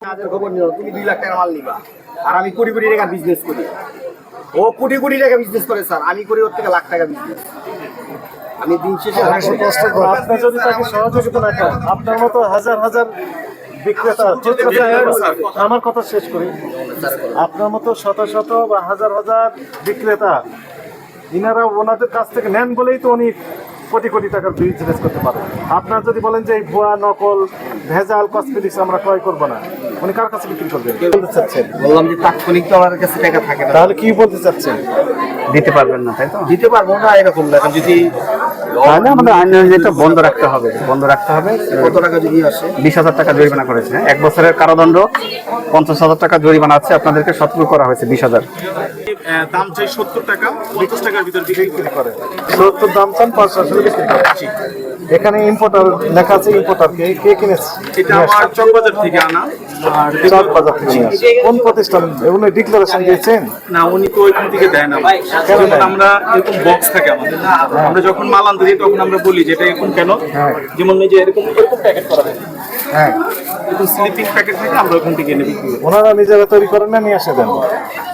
কাজের খবর নিও, তুমি 2 লাখ টাকা মাল নিবা আর আমি কোটি কোটি টাকা বিজনেস করি। ও কোটি কোটি টাকা বিজনেস করে স্যার, আমি করি ওর থেকে লাখ টাকা বিজনেস। আমি দিন শেষে আপনি যদি তাকে সহযোগিতা না করেন, আপনার মতো হাজার হাজার বিক্রেতা, আমার কথা শেষ করি, আপনার মতো শত শত বা হাজার হাজার বিক্রেতা ইনারা ওনাদের কাছ থেকে নেন বলেই তো উনি কোটি কোটি টাকার বিজনেস করতে পারেন। আপনার যদি বলেন যে এই ভুয়া নকল ভেজাল কসমেটিক্স আমরা ক্রয় করবো না, উনি কার কাছে বিক্রি করবেন? বলতে চাচ্ছেন? বললাম যে তাৎক্ষণিক তো আমার কাছে টাকা থাকে না। তাহলে কি বলতে চাচ্ছেন? দিতে পারবেন না, তাই তো? দিতে পারবো না এরকম না, যদি তাহলে আমাদের আইন যেটা বন্ধ রাখতে হবে, বন্ধ রাখতে হবে। কত টাকা যদি আসে? 20,000 টাকা জরিমানা করেছে, 1 বছরের কারাদণ্ড, 50,000 টাকা জরিমানা আছে। আপনাদেরকে সতর্ক করা হয়েছে 20,000। দাম চাই 70 টাকা, 50 টাকার ভিতর বিক্রি করে। 70 দাম চান, 5 আসলে বিক্রি করেন। এখানে ইম্পোর্টার লেখা আছে, ইম্পোর্টার কে কিনেছে? এটা আমার চকবাজার থেকে আনা। আর চার বাজার থেকে নিয়ে আসে। কোন প্রতিষ্ঠান? উনি ডিক্লারেশন দিয়েছেন? না, উনি তো ওইখান থেকে দেয় না। যেমন আমরা এরকম বক্স থাকে আমাদের, আমরা যখন মাল আনতে দিই তখন আমরা বলি যেটা এখন কেন, যেমন এই যে এরকম প্যাকেট করা থাকে, হ্যাঁ, এরকম স্লিপিং প্যাকেট থাকে, আমরা ওখান থেকে এনে বিক্রি করি। ওনারা নিজেরা তৈরি করেন না নিয়ে আসে দেন?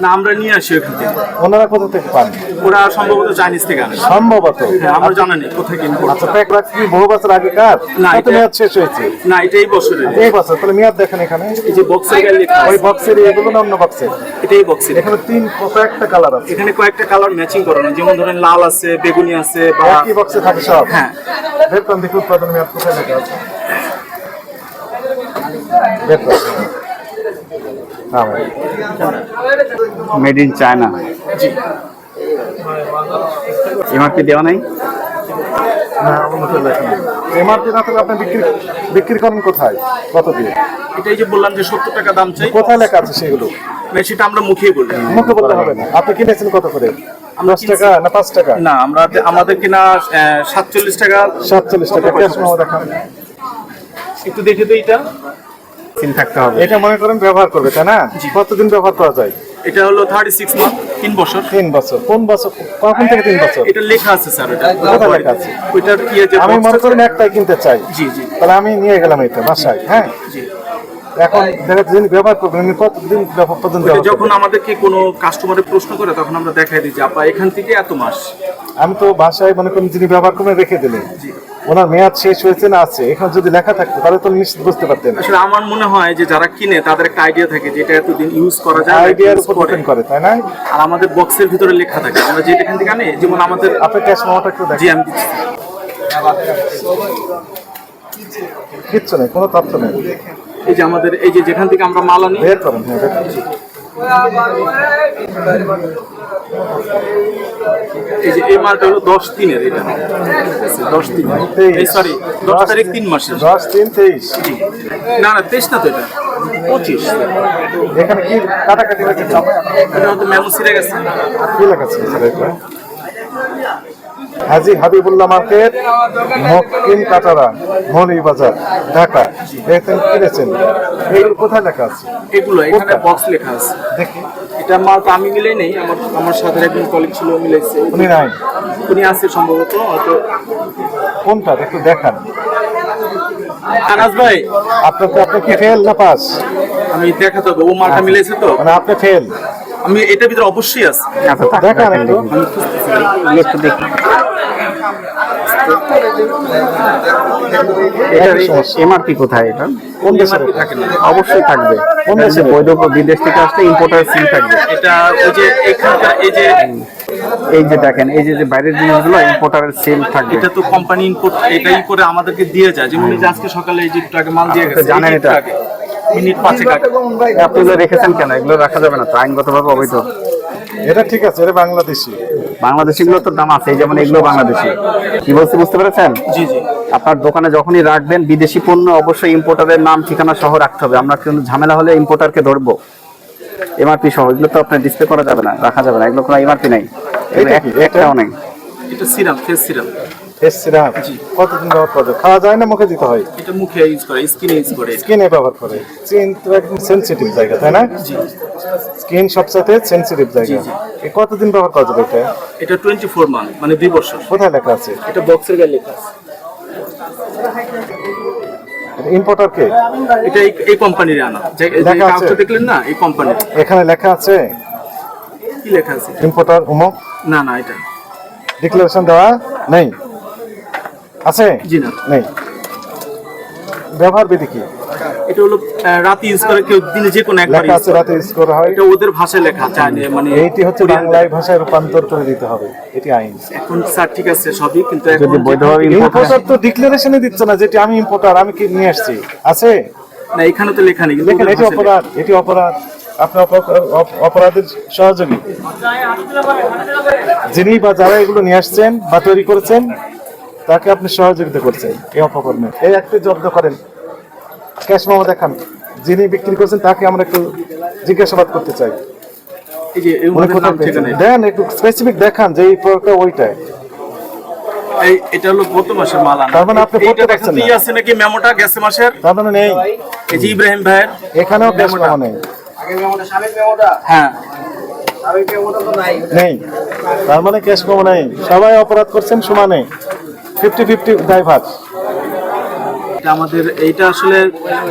না, আমরা নিয়ে আসি ওখান থেকে। ওনারা কোথা থেকে পান? ওরা সম্ভবত চাইনিজ থেকে আনে। সম্ভবত। হ্যাঁ, আমার জানা নেই কোথায় কিনবো। আচ্ছা, প্যাক রাখছি বহু বছর আগেকার? না, কত মেয়াদ শেষ হয়েছে? না, এটা এই বছরের। এই বছর? তাহলে মেয়াদ দেখেন এখানে। এই যে বক্সের গায়ে লেখা ওই আছে, বক্সের এগুলো না অন্য বক্সের? এটাই বক্সের। এখানে কয়েকটা কালার আছে। এখানে কয়েকটা কালার ম্যাচিং করানো, যেমন ধরেন লাল আছে, বেগুনি আছে, বা একই বক্সে থাকে সব? হ্যাঁ। বের করেন দেখি উৎপাদন মেয়াদ কোথায় লেখা আছে। বের করেন। হ্যাঁ ভাই। Made in China. এমআরপি দেওয়া নাই? না, উন্নত লেখা নেই। এমআরপি না থাকলে আপনি বিক্রি করেন কোথায়, কত দিয়ে? এটাই যে বললাম যে 70 টাকা দাম চাই, কোথায় লেখা আছে সেগুলো? সেটা আমরা মুখেই বলি। মুখে বলতে হবে না। আপনি কিনেছেন কত করে? 10 টাকা না 5 টাকা? না, আমাদের কিনা 47 টাকা। 47 টাকা। ক্যাশ মেমো দেখান। একটু দেখে তো এইটা। সিল থাকতে হবে। এটা মনে করেন ব্যবহার করবে, তাই না? কতদিন ব্যবহার করা যায়? এটা হলো 36 মান্থ, 3 বছর। 3 বছর। কোন বছর? কখন থেকে 3 বছর? এটা লেখা আছে স্যার। এটা কোথায় লেখা আছে? ওইটার কি যে আমি মনে করেন একটাই কিনতে চাই। জি জি তাহলে আমি নিয়ে গেলাম এটা বাসায়। হ্যাঁ, জি। এখন দেখা যাচ্ছে যিনি ব্যবহার করবেন উনি কতদিন ব্যবহার পর্যন্ত ব্যবহার করবেন? যখন আমাদেরকে কোনো কাস্টমারের প্রশ্ন করে তখন আমরা দেখাই দিই যে আপা এখান থেকে এত মাস। আমি তো বাসায় মনে করেন যিনি ব্যবহার করবেন রেখে দিলেন, ওনার মেয়াদ শেষ হয়েছে না আছে, এখানে যদি লেখা থাকতো তাহলে তো নিশ্চিত বুঝতে পারতেন। আসলে আমার মনে হয় যে যারা কিনে তাদের একটা আইডিয়া থাকে যে এটা এতদিন ইউজ করা যায়, আইডিয়ার উপর ডিপেন্ড করে, তাই না? আর আমাদের বক্সের ভিতরে লেখা থাকে, আমরা যেটা এখান থেকে আনি, যেমন আমাদের। আপনার ক্যাশ মেমোটা একটু জি, দেখেন। আমি দিচ্ছি। কিচ্ছু নেই, কোনো তথ্য নেই। এই যে আমাদের এই যে যেখান থেকে আমরা মাল আনি, বের করেন। হ্যাঁ, বের করেন। এই যে এই মালটা হলো 10/3-এর। এটা 10/3, এই সরি 10 তারিখ 3 মাসের। 10/3/23। না না, 23 না তো, এটা 25। এখানে কি কাটাকাটি হয়েছে? এটা হয়তো মেমো ছিঁড়ে গেছে। কি লেখা ছিল স্যার এটা? হাজি হাবিবুল্লাহ মার্কেট, মক্কিম কাটারা, মৌলভীবাজার, ঢাকা। এখানে কিনেছেন, এইগুলো কোথায় লেখা আছে? এগুলো এখানে বক্স লেখা আছে। দেখি। এটা মাল তো আমি মিলাই নেই, আমার সাথে একজন কলিগ ছিল, মিলাইছে। উনি নাই? উনি আছে সম্ভবত, হয়তো। কোনটা একটু দেখান। আনাস ভাই, আপনি কি ফেল না পাস? আমি দেখাতে হবে, ও মালটা মিলাইছে তো। মানে আপনি ফেল? আমি এটার ভিতরে অবশ্যই আছে। দেখান একটু। একটু দেখি। এমআরপি কোথায়? এটা কোন দেশে থাকে না, অবশ্যই থাকবে। কোন দেশে? বৈধ বিদেশ থেকে আসলে ইম্পোর্টার সিল থাকবে। এটা ওই যে এখানকার এই যে দেখেন, এই যে বাইরের জিনিসগুলো ইম্পোর্টারের সিল থাকবে। এটা তো কোম্পানি ইম্পোর্ট এটাই করে আমাদেরকে দিয়ে যায়। যেমন এই যে আজকে সকালে এই যে একটু আগে মাল দিয়ে গেছে, জানেন এটা? মিনিট 5 আগে। আপনি এগুলো রেখেছেন কেন? এগুলো রাখা যাবে না তো, আইনগতভাবে অবৈধ। এটা ঠিক আছে, এটা বাংলাদেশি। বাংলাদেশি গুলো তো দাম আছে, যেমন এগুলো বাংলাদেশি। কি বলছি বুঝতে পেরেছেন? জি জি। আপনার দোকানে যখনই রাখবেন বিদেশি পণ্য অবশ্যই ইম্পোর্টারের নাম ঠিকানা সহ রাখতে হবে। আমরা কিন্তু ঝামেলা হলে ইম্পোর্টারকে ধরবো। এমআরপি সহ এগুলো তো আপনার ডিসপ্লে করা যাবে না, রাখা যাবে না। এগুলো কোনো এমআরপি নাই, একটাও নেই। এটা সিরাম, ফেস সিরাম। সিরাপ কতদিন ব্যবহার করে? খাওয়া যায় না মুখে দিতে হয়? এটা মুখে ইউজ করে, স্কিনে ইউজ করে। স্কিনে ব্যবহার করে। স্কিন তো একদম সেনসিটিভ জায়গা, তাই না? জি। স্কিন সবসাথে সেনসিটিভ জায়গা। এই কতদিন ব্যবহার করা যাবে এটা? এটা 24 মান্থ, মানে 2 বছর। কোথায় লেখা আছে? এটা বক্সের গায়ে লেখা আছে। ইম্পোর্টার কে? এটা এই কোম্পানির আনা, যে লেখা আছে? কাগজটা দেখলেন না, এই কোম্পানির। এখানে লেখা আছে কি লেখা আছে? ইম্পোর্টার উমুক? না না, এটা ডিক্লারেশন দেওয়া নেই? আছে? জি না। নেই। ব্যবহার বিধি কি? এটা হলো রাতে ইউজ করে, কেউ দিনে যে কোনো একবার লেখা use আছে করে। রাতে ইউজ করা হয়। এটা ওদের ভাষায় লেখা, চাইলে মানে এইটি হচ্ছে বাংলায় ভাষায় রূপান্তর করে দিতে হবে, এটি আইন। এখন স্যার ঠিক আছে সবই, কিন্তু এখন যদি বৈধভাবে ইম্পোর্টার তো ডিক্লারেশনে দিচ্ছে না, যেটি আমি ইম্পোর্টার, আমি কি নিয়ে আসছি। আছে? না, এখানে তো লেখা নেই, কিন্তু দেখেন ওদের এটি ভাষায় লেখা। অপরাধ, এটি অপরাধ। আপনি অপরাধের সহযোগী। যিনি বা যারা এগুলো নিয়ে আসছেন বা তৈরি করেছেন, তাকে আপনি সহযোগিতা করছেন এই অপকর্মে। এই একটি জব্দ করেন, ক্যাশ মেমো দেখান। যিনি বিক্রি করছেন তাকে আমরা একটু জিজ্ঞাসাবাদ করতে চাই। এই যে উনি ওদের নাম কোথায় ঠিকানা পেয়েছেন? দেন একটু স্পেসিফিক দেখান যে এই প্রোডাক্টটা ওইটাই। এটা হলো গত মাসের মাল আনা। তার মানে আপনি এইটা পড়তে দেখেন পারছেন তো, না। ই আছে নাকি মেমোটা গেছে মাসের? তার মানে নেই, এই যে ইব্রাহিম ভাইয়ের। এখানেও ক্যাশ মেমো নেই। আগে মেমোটা, সাবেক মেমোটা, হ্যাঁ, সাবেক মেমোটা তো নাই। নেই, তার মানে ক্যাশ মেমো নেই। সবাই অপরাধ করছেন সমানে, 50-50 ড্রাইভার। এটা আমাদের, এইটা আসলে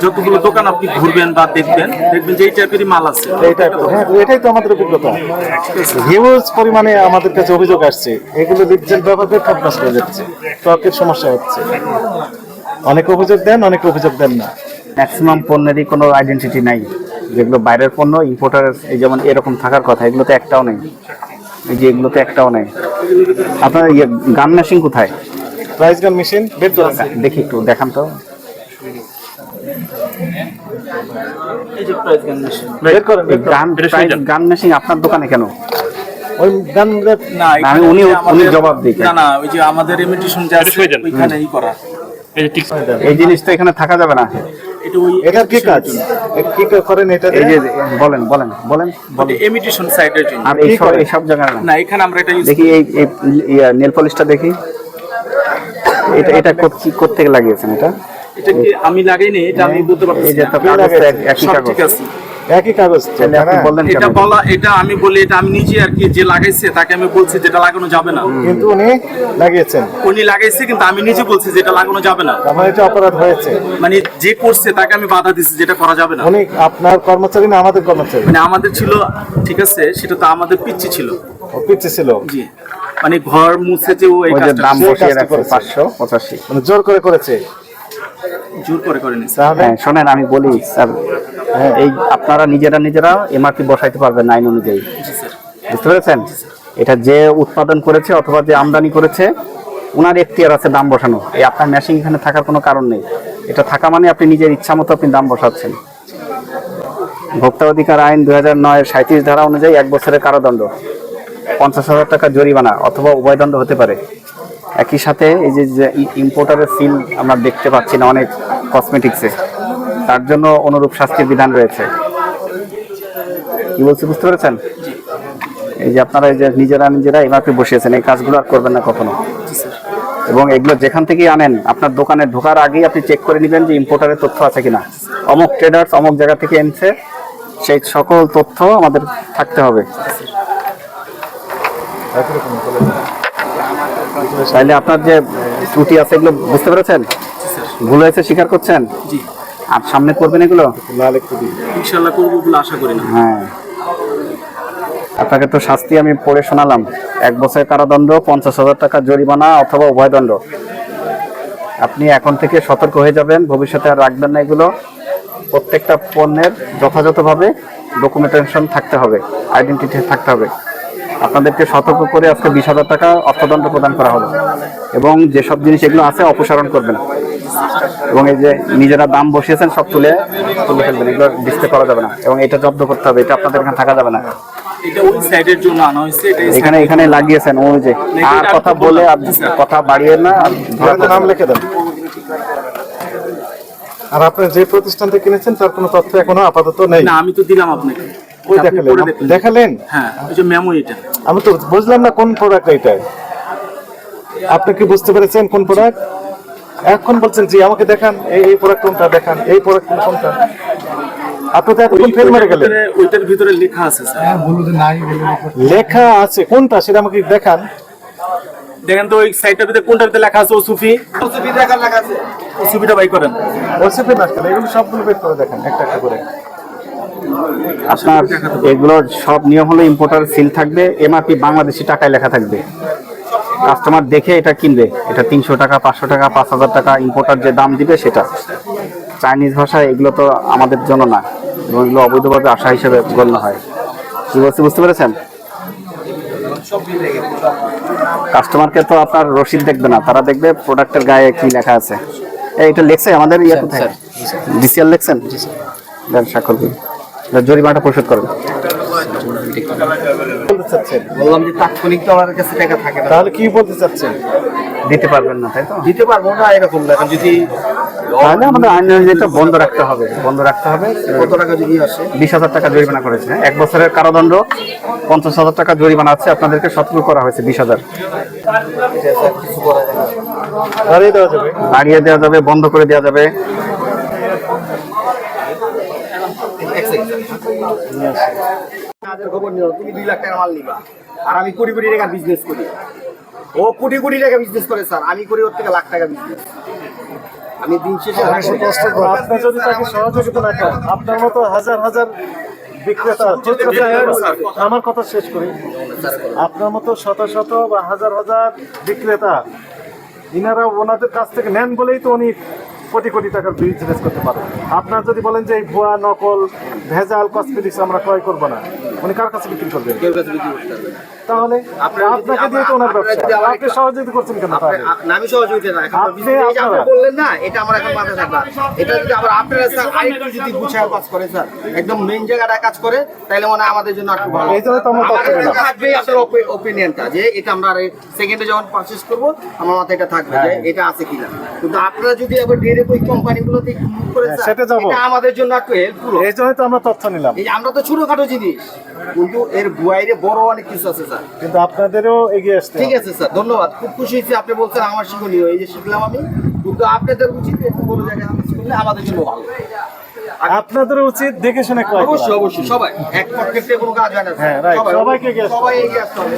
যতগুলো দোকান আপনি ঘুরবেন বা দেখবেন যে এই টাইপেরই মাল আছে। হ্যাঁ, এটাই তো আমাদের অভিজ্ঞতা। হিউজ পরিমাণে আমাদের কাছে অভিযোগ আসছে, এগুলো লিপজেল ব্যবহার করে ঠক নষ্ট হয়ে যাচ্ছে, ত্বকের সমস্যা হচ্ছে। অনেক অভিযোগ দেন, অনেক অভিযোগ দেন না। ম্যাক্সিমাম পণ্যেরই কোনো আইডেন্টিটি নাই, যেগুলো বাইরের পণ্য ইম্পোর্টারের এই যেমন এরকম থাকার কথা, এগুলোতে একটাও নেই। এই যে এগুলোতে একটাও নেই। আপনার গান মেশিন কোথায়? প্রাইস গান মেশিন বের করেন। দেখি একটু দেখান তো। এই যে প্রাইস গান মেশিন। বের করেন, বের করেন। গান মেশিন আপনার দোকানে কেন? ওই গান না, আমি উনি জবাব দিই। না না, ওই যে আমাদের ইমিটেশন যে আছে ওইখানেই করা। এই জিনিস তো এখানে থাকা যাবে না। এটা ওই এটার কি কাজ? কি করেন এটা এই দিয়ে? যে বলেন বলেন বলেন বলেন। ইমিটেশন সাইডের জন্য। আর এই সব জায়গায় না। না, এখানে আমরা এটা ইউজ দেখি এই নেল পলিশটা দেখি। এটা করতে লাগিয়েছেন এটা? এটা কি আমি লাগাইনি, এটা আমি বলতে এই পারতেছি যে না। তো কাগজটা একই সব কাগজ। ঠিক আছে। একই কাগজ তো, তাহলে আপনি তাই না? বললেন কেন? এটা বলা, এটা আমি বলি, এটা আমি নিজে আর কি, যে লাগাইছে তাকে আমি বলছি যেটা লাগানো যাবে না। কিন্তু উনি লাগিয়েছেন, উনি লাগাইছে, কিন্তু আমি নিজে বলছি যেটা লাগানো যাবে না। তার মানে এটা অপরাধ হয়েছে। মানে যে করছে তাকে আমি বাধা দিচ্ছি যেটা করা যাবে না। উনি আপনার কর্মচারী না আমাদের কর্মচারী? মানে আমাদের ছিল, ঠিক আছে, সেটা তো আমাদের পিচ্ছি ছিল। ও পিছিয়ে ছিল, জি, মানে ঘর মুছে যে ও এই ওই যে কাজটা দাম সেই বসিয়ে কাজটা রাখছে করেছে। 585। মানে জোর করে করেছে। জোর করে নিছে। তাহলে হ্যাঁ শোনেন, আমি বলি স্যার, এই আপনারা নিজেরা এমআরপি বসাইতে পারবেন আইন অনুযায়ী, জি স্যার। বুঝতে পেরেছেন? এটা যে উৎপাদন করেছে অথবা যে আমদানি করেছে, ওনার এখতিয়ার আছে দাম বসানো। এই আপনার মেশিন এখানে থাকার কোনো কারণ নেই। এটা থাকা মানে আপনি নিজের ইচ্ছা মতো আপনি দাম বসাচ্ছেন। ভোক্তা অধিকার আইন 2009 এর 37 ধারা অনুযায়ী 1 বছরের কারাদণ্ড, 50,000 টাকা জরিমানা অথবা উভয়দণ্ড হতে পারে। একই সাথে এই যে ইম্পোর্টারের সিল আমরা দেখতে পাচ্ছি না অনেক কসমেটিক্সে, তার জন্য অনুরূপ শাস্তির বিধান রয়েছে। কি বলছি বুঝতে পেরেছেন? এই যে আপনারা এই যে নিজেরা এমআরপি বসিয়েছেন, এই কাজগুলো আর করবেন না কখনো। এবং এগুলো যেখান থেকে আনেন, আপনার দোকানে ঢোকার আগেই আপনি চেক করে নেবেন যে ইম্পোর্টারের তথ্য আছে কিনা। অমুক ট্রেডার্স অমুক জায়গা থেকে এনেছে, সেই সকল তথ্য আমাদের থাকতে হবে। তাইলে আপনার যে ত্রুটি আছে এগুলো বুঝতে পেরেছেন, ভুল হয়েছে স্বীকার করছেন, জি, আর সামনে করবেন এগুলো। লাল একটু দিই। ইনশাআল্লাহ করবো বলে আশা করি না। হ্যাঁ, আপনাকে তো শাস্তি আমি পড়ে শোনালাম, 1 বছরের কারাদণ্ড, 50,000 টাকা জরিমানা অথবা উভয়দণ্ড। আপনি এখন থেকে সতর্ক হয়ে যাবেন, ভবিষ্যতে আর রাখবেন না এগুলো। প্রত্যেকটা পণ্যের যথাযথভাবে ডকুমেন্টেশন থাকতে হবে, আইডেন্টিটি থাকতে হবে। আপনাদেরকে সতর্ক করে আজকে 20,000 টাকা অর্থদণ্ড প্রদান করা হলো। এবং যেসব জিনিস এগুলো আছে অপসারণ করবেন, এবং এই যে নিজেরা দাম বসিয়েছেন সব তুলে ফেলবেন, এগুলো ডিসপ্লে করা যাবে না। এবং এটা জব্দ করতে হবে, এটা আপনাদের এখানে থাকা যাবে না। এটা ওই সাইডের জন্য আনা হয়েছে, এটা এই এখানে লাগিয়েছেন ওই যে। আর কথা বলে আর কথা বাড়িয়ে না, আর আপনার নাম লিখে দেন। আর আপনি যে প্রতিষ্ঠান থেকে কিনেছেন তার কোনো তথ্য এখনো আপাতত নেই? না, আমি তো দিলাম আপনাকে। ওই আপনি দেখালেন, পরে দেখলেন। দেখালেন? হ্যাঁ, ওই যে মেমো এটা। আমি তো বুঝলাম না কোন প্রোডাক্ট এটা। আপনি কি বুঝতে পেরেছেন কোন প্রোডাক্ট? এখন বলছেন জি আমাকে দেখান, এই প্রোডাক্ট কোনটা দেখান, এই প্রোডাক্ট কোনটা। আপনি তো এতক্ষণ ফেল মারে গেলেন। ওইটার ভিতরে লেখা আছে স্যার। লেখা আছে কোনটা সেটা আমাকে দেখান। দেখেন তো ওই সাইডটার ভিতরে কোনটার ভিতরে লেখা আছে ওসুফি, সুবিধা লেখা আছে। ওসুফিটা বাই করেন। ওসিপি না কেন, এগুলো সবগুলো বের করে দেখেন একটা একটা করে। আপনার এগুলো সব নিয়ম হলো ইম্পোর্টার সিল থাকবে, এমআরপি বাংলাদেশি টাকায় লেখা থাকবে। কাস্টমার দেখে এটা কিনবে, এটা 300 টাকা, 500 টাকা, 5000 টাকা, ইম্পোর্টার যে দাম দিবে সেটা। চাইনিজ ভাষা এগুলো তো আমাদের জন্য না, এবং এগুলো অবৈধভাবে আসা হিসেবে গণ্য হয়। কি বলছি বুঝতে পেরেছেন? কাস্টমারকে তো আপনার রসিদ দেখবে না, তারা দেখবে প্রোডাক্টের গায়ে কি লেখা আছে। এটা লেখছে আমাদের ইয়ে কোথায়, ডিসিএল লেখছেন? দেন স্বাক্ষর দিন, জরিমানাটা পরিশোধ করেন। বলতে চাচ্ছেন? বললাম যে তাৎক্ষণিক তো আমার কাছে টাকা থাকে না, তাহলে কি বলতে চাচ্ছেন? দিতে পারবেন না, তাই তো? দিতে পারবো না এরকম না। এখন যদি তাহলে আমাদের আইন যেটা বন্ধ রাখতে হবে, বন্ধ রাখতে হবে। কত টাকা যদি আসে, 20,000 টাকা জরিমানা করেছে, 1 বছরের কারাদণ্ড, 50,000 টাকা জরিমানা আছে। আপনাদেরকে সতর্ক করা হয়েছে 20,000। কিছু করা যায় না। বাড়িয়ে দেওয়া যাবে। বাড়িয়ে দেওয়া যাবে, বন্ধ করে দেওয়া যাবে। কাজের খবর নিও, তুমি 2 লাখ টাকা মাল নিবা আর আমি কোটি কোটি টাকা বিজনেস করি। ও কোটি কোটি টাকা বিজনেস করে স্যার, আমি করি ওর থেকে লাখ টাকা বিজনেস। আমি দিন শেষে আপনি যদি তাকে সহযোগিতা না করেন, আপনার মতো হাজার হাজার বিক্রেতা, আমার কথা শেষ করি, আপনার মতো শত শত বা হাজার হাজার বিক্রেতা, ইনারা ওনাদের কাছ থেকে নেন বলেই তো উনি কোটি কোটি টাকার বিজনেস করতে পারেন। আপনার যদি বলেন যে এই ভুয়া, নকল, ভেজাল কসমেটিক্স আমরা ক্রয় করবো না, উনি কার কাছে বিক্রি করবেন? তাহলে আপনাকে দিয়ে তো ওনার ব্যবসা, আপনি সহযোগিতা করছেন কেন? তাহলে আমি সহযোগিতা না, এখন আপনি business এই যে আপনি আপনারা- বললেন না, এটা আমার এখন মাথায় থাকবে। এটা যদি আবার আপনারা স্যার আরেকটু যদি গুছায় কাজ করে স্যার, একদম মেইন জায়গাটা কাজ করে, তাহলে মনে হয় আমাদের জন্য একটু ভালো। এই জন্য তো আমরা তথ্য আমাদের দিলাম। থাকবে আপনার ওপিনিয়নটা যে এটা আমরা সেকেন্ডে যখন পারচেজ করব, আমার মাথায় এটা থাকবে যে এটা আছে কিনা। কিন্তু আপনারা যদি আবার ডিরেক্ট ওই কোম্পানিগুলোতে ইউজ করে স্যার, সেটা যাবো। এটা আমাদের জন্য একটু হেল্পফুল। এই জন্যই তো আমরা তথ্য নিলাম। এই যে আমরা তো ছোটখাটো জিনিস, কিন্তু এর বাইরে বড় অনেক কিছু আছে স্যার। কিন্তু আপনাদেরও এগিয়ে আসতে ঠিক হবে। আছে স্যার, ধন্যবাদ। খুব খুশি হয়েছি আপনি বলছেন আমার শিক্ষণীয়, এই যে শিখলাম আমি। কিন্তু আপনাদের উচিত একটু বড় জায়গায় কাজ করলে আমাদের জন্য ভালো। আপনাদের উচিত দেখে শুনে ক্রয় করা। অবশ্যই অবশ্যই, সবাই এক পক্ষে কোনো কাজ হয় না স্যার। হ্যাঁ, right. সবাইকে এগিয়ে আসতে হবে। সবাই এগিয়ে আসতে হবে।